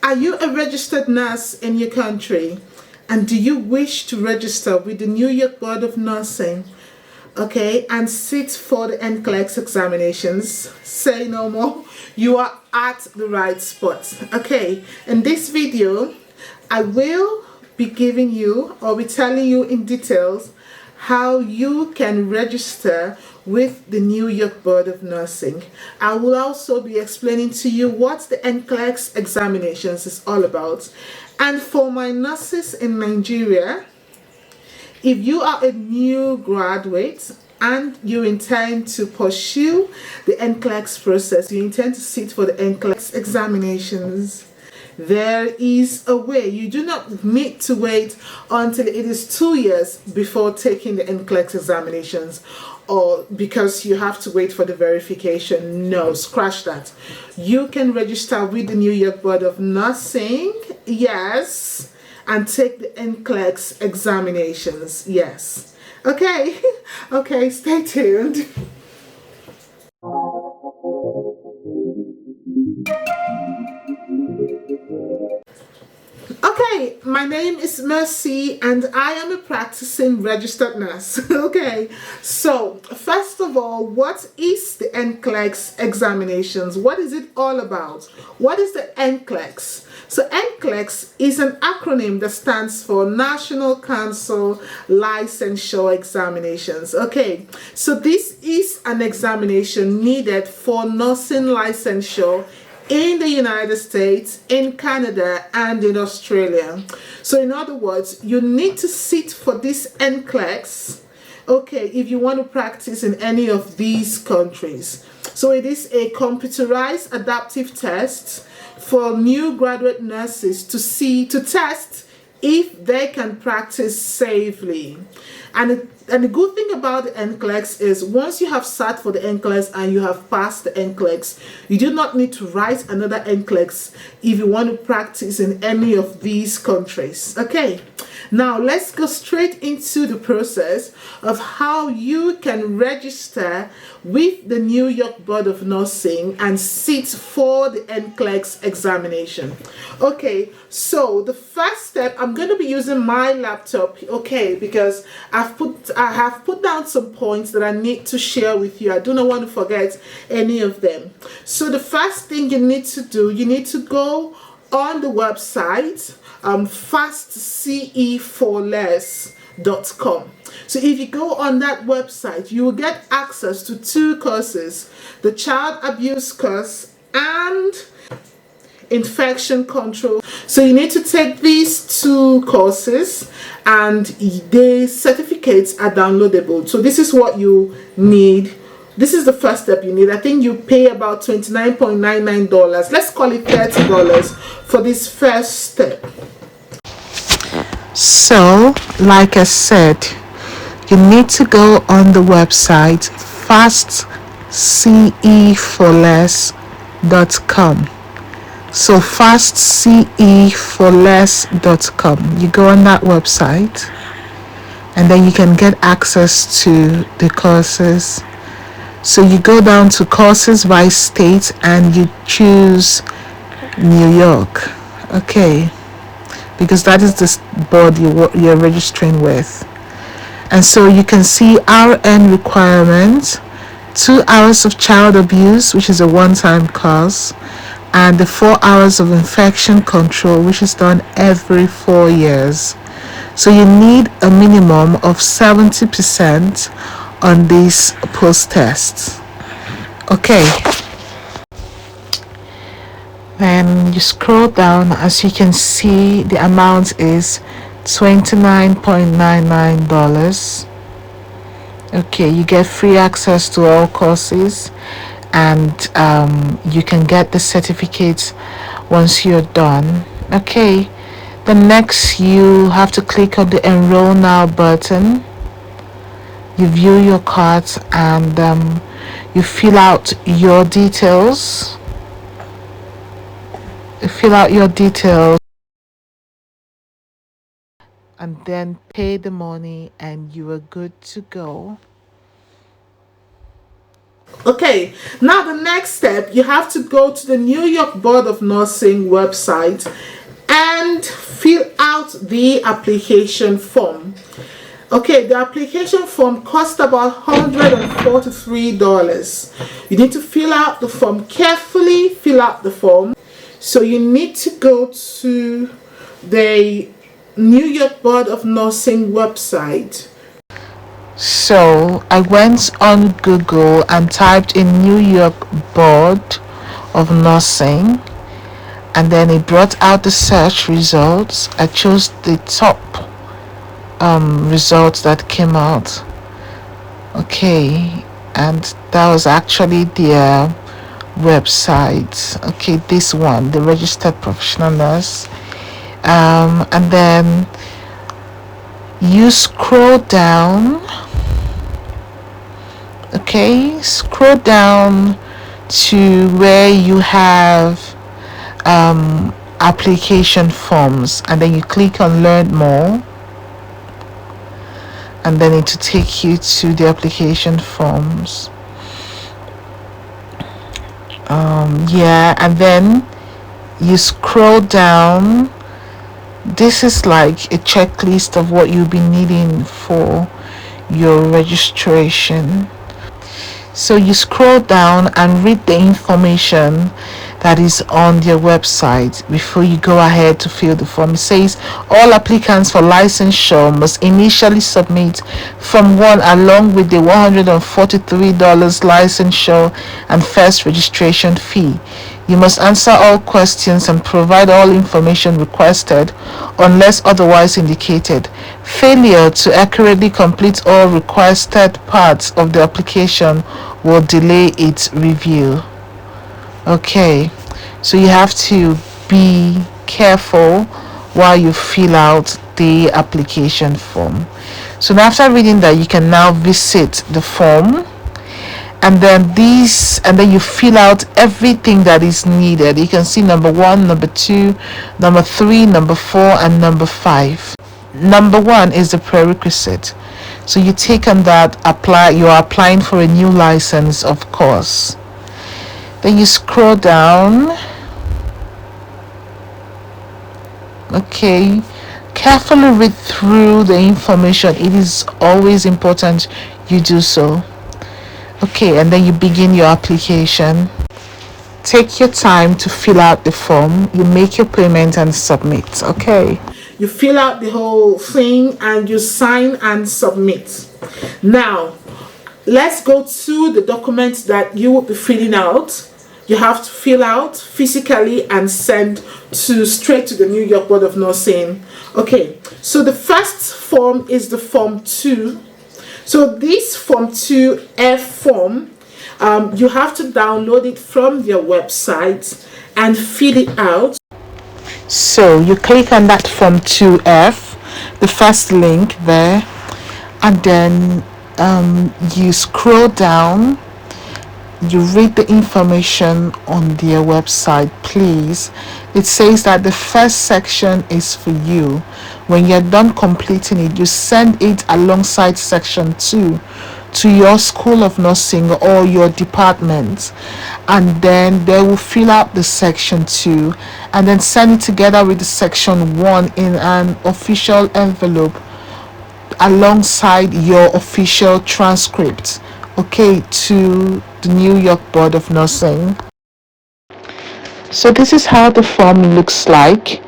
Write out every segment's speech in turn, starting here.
Are you a registered nurse in your country? And do you wish to register with the New York Board of Nursing? Okay, and sit for the NCLEX examinations? Say no more. You are at the right spot. Okay, in this video, I will be giving you or be telling you in details how you can register with the New York Board of Nursing. I will also be explaining to you what the NCLEX examinations is all about. And for my nurses in Nigeria, if you are a new graduate and you intend to pursue the NCLEX process, you intend to sit for the NCLEX examinations, there is a way. You do not need to wait until it is 2 years before taking the NCLEX examinations, or because you have to wait for the verification. No, scratch that. You can register with the New York Board of Nursing, yes, and take the NCLEX examinations, yes. Okay, okay, stay tuned. Okay, my name is Mercy and I am a practicing registered nurse. Okay, so first of all, what is the NCLEX examinations? What is it all about? What is the NCLEX? So NCLEX is an acronym that stands for National Council Licensure Examinations. Okay, so this is an examination needed for nursing licensure in the United States, in Canada, and in Australia. So in other words, you need to sit for this NCLEX, okay, if you want to practice in any of these countries. So it is a computerized adaptive test for new graduate nurses to test if they can practice safely. And the good thing about the NCLEX is once you have sat for the NCLEX and you have passed the NCLEX, you do not need to write another NCLEX if you want to practice in any of these countries. Okay, now let's go straight into the process of how you can register with the New York Board of Nursing and sit for the NCLEX examination. Okay, so the first step, I'm going to be using my laptop, okay, because I have put down some points that I need to share with you. I do not want to forget any of them. So the first thing you need to do, you need to go on the website fastce4less.com. So if you go on that website, you will get access to 2 courses, the child abuse course and infection control. So you need to take these 2 courses and the certificates are downloadable. So this is what you need. This is the first step you need. I think you pay about $29.99. Let's call it $30 for this first step. So, like I said, you need to go on the website fastce4less.com. So fastce4less.com. You go on that website and then you can get access to the courses. So you go down to courses by state and you choose New York. Okay, because that is the board you're registering with. And so you can see RN requirements, 2 hours of child abuse, which is a one-time course, and the 4 hours of infection control, which is done every 4 years. So you need a minimum of 70% on these post-tests. Okay. Then you scroll down. As you can see, the amount is $29.99. Okay, you get free access to all courses, and you can get the certificate once you're done. Okay, the next you have to click on the Enroll Now button. You view your cards and you fill out your details. And then pay the money and you are good to go. Okay, now the next step, you have to go to the New York Board of Nursing website and fill out the application form. Okay, the application form costs about $143. You need to fill out the form carefully, fill out the form. So you need to go to the New York Board of Nursing website. So I went on Google and typed in New York Board of Nursing, and then it brought out the search results. I chose the top results that came out. Okay, and that was actually their website. Okay, this one, the registered professional nurse. And then you scroll down. Okay, scroll down to where you have application forms, and then you click on learn more, and then it will take you to the application forms. And then you scroll down. This is like a checklist of what you'll be needing for your registration. So you scroll down and read the information that is on their website before you go ahead to fill the form. It says all applicants for licensure must initially submit Form 1 along with the $143 licensure and first registration fee. You must answer all questions and provide all information requested unless otherwise indicated. Failure to accurately complete all requested parts of the application will delay its review. Okay, so you have to be careful while you fill out the application form. So now after reading that, you can now visit the form, and then you fill out everything that is needed. You can see number 1, number 2, number 3, number 4, and number 5. Number 1 is the prerequisite. So you take on that, you are applying for a new license, of course. Then you scroll down. Okay, carefully read through the information. It is always important you do so. Okay, and then you begin your application. Take your time to fill out the form. You make your payment and submit. Okay, you fill out the whole thing and you sign and submit. Now let's go to the documents that you will be filling out. You have to fill out physically and send straight to the New York Board of Nursing. Okay, so the first form is the Form 2. So this Form 2F form, you have to download it from their website and fill it out. So you click on that Form 2F, the first link there, and then you scroll down. You read the information on their website, please. It says that the first section is for you. When you're done completing it, you send it alongside section 2 to your school of nursing or your department, and then they will fill out the section 2 and then send it together with the section 1 in an official envelope alongside your official transcript, okay, to the New York Board of Nursing. So this is how the form looks like.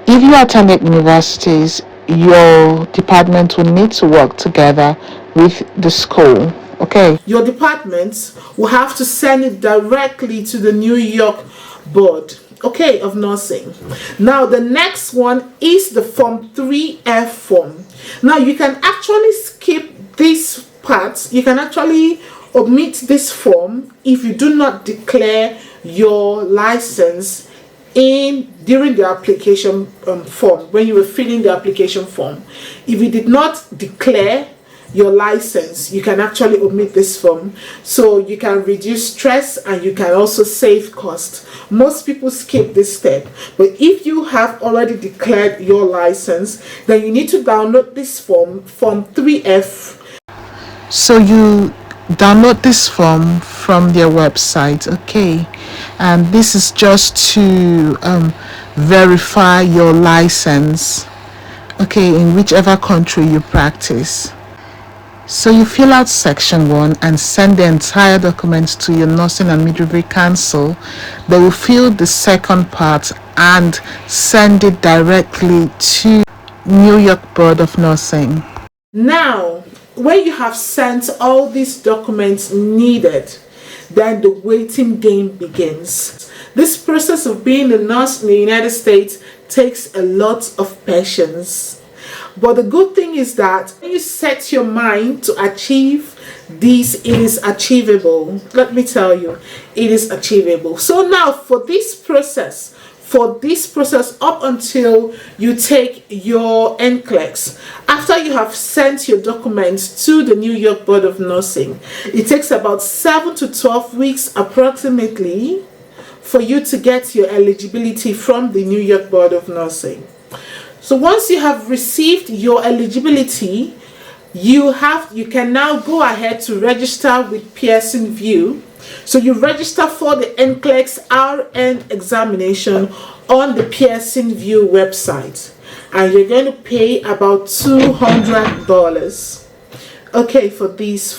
If you attended universities, your department will need to work together with the school. Okay, your department will have to send it directly to the New York Board, okay, of Nursing. Now the next one is the Form 3F form. Now you can actually skip this part. You can actually omit this form if you do not declare your license during the application form, when you were filling the application form. If you did not declare your license, you can actually omit this form, so you can reduce stress and you can also save cost. Most people skip this step, but if you have already declared your license, then you need to download this form 3F. so you download this form from their website. Okay, and this is just to verify your license, okay, in whichever country you practice. So you fill out section 1 and send the entire document to your nursing and midwifery council. They will fill the second part and send it directly to New York Board of Nursing. Now, when you have sent all these documents needed, then the waiting game begins. This process of being a nurse in the United States takes a lot of patience. But the good thing is that when you set your mind to achieve this, it is achievable. Let me tell you, it is achievable. So now for this process up until you take your NCLEX, after you have sent your documents to the New York Board of Nursing, it takes about 7 to 12 weeks approximately for you to get your eligibility from the New York Board of Nursing. So once you have received your eligibility, you can now go ahead to register with Pearson VUE. So you register for the NCLEX RN examination on the Pearson VUE website, and you're going to pay about $200, okay, for this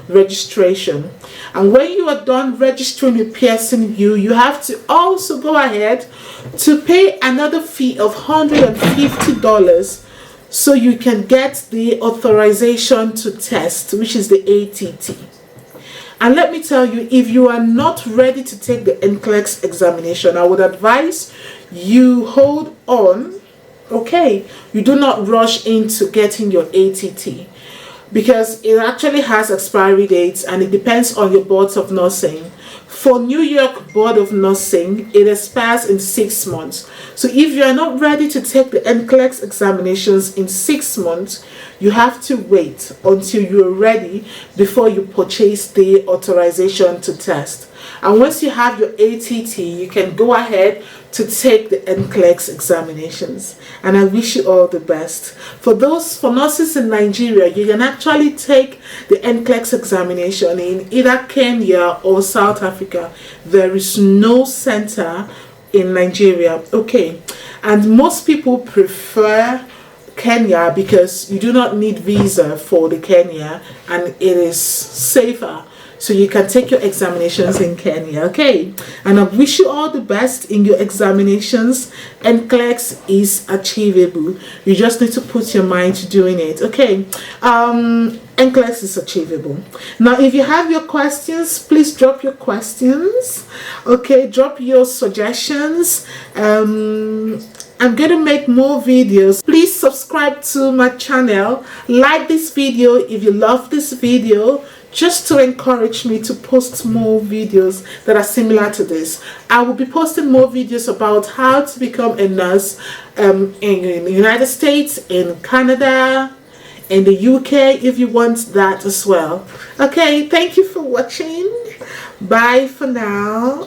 registration. And when you are done registering with Pearson VUE, you have to also go ahead to pay another fee of $150 so you can get the authorization to test, which is the ATT. And let me tell you, if you are not ready to take the NCLEX examination, I would advise you hold on, okay? You do not rush into getting your ATT, because it actually has expiry dates and it depends on your boards of nursing. For New York Board of Nursing, it expires in 6 months. So if you are not ready to take the NCLEX examinations in 6 months, you have to wait until you are ready before you purchase the authorization to test. And once you have your ATT, you can go ahead to take the NCLEX examinations. And I wish you all the best. For nurses in Nigeria, you can actually take the NCLEX examination in either Kenya or South Africa. There is no center in Nigeria, okay? And most people prefer Kenya because you do not need visa for the Kenya, and it is safer. So you can take your examinations in Kenya, okay? And I wish you all the best in your examinations. NCLEX is achievable. You just need to put your mind to doing it, okay? NCLEX is achievable. Now, if you have your questions, please drop your questions, okay? Drop your suggestions. I'm going to make more videos. Please subscribe to my channel. Like this video if you love this video, just to encourage me to post more videos that are similar to this. I will be posting more videos about how to become a nurse in the United States, in Canada, in the UK, if you want that as well. Okay, thank you for watching. Bye for now.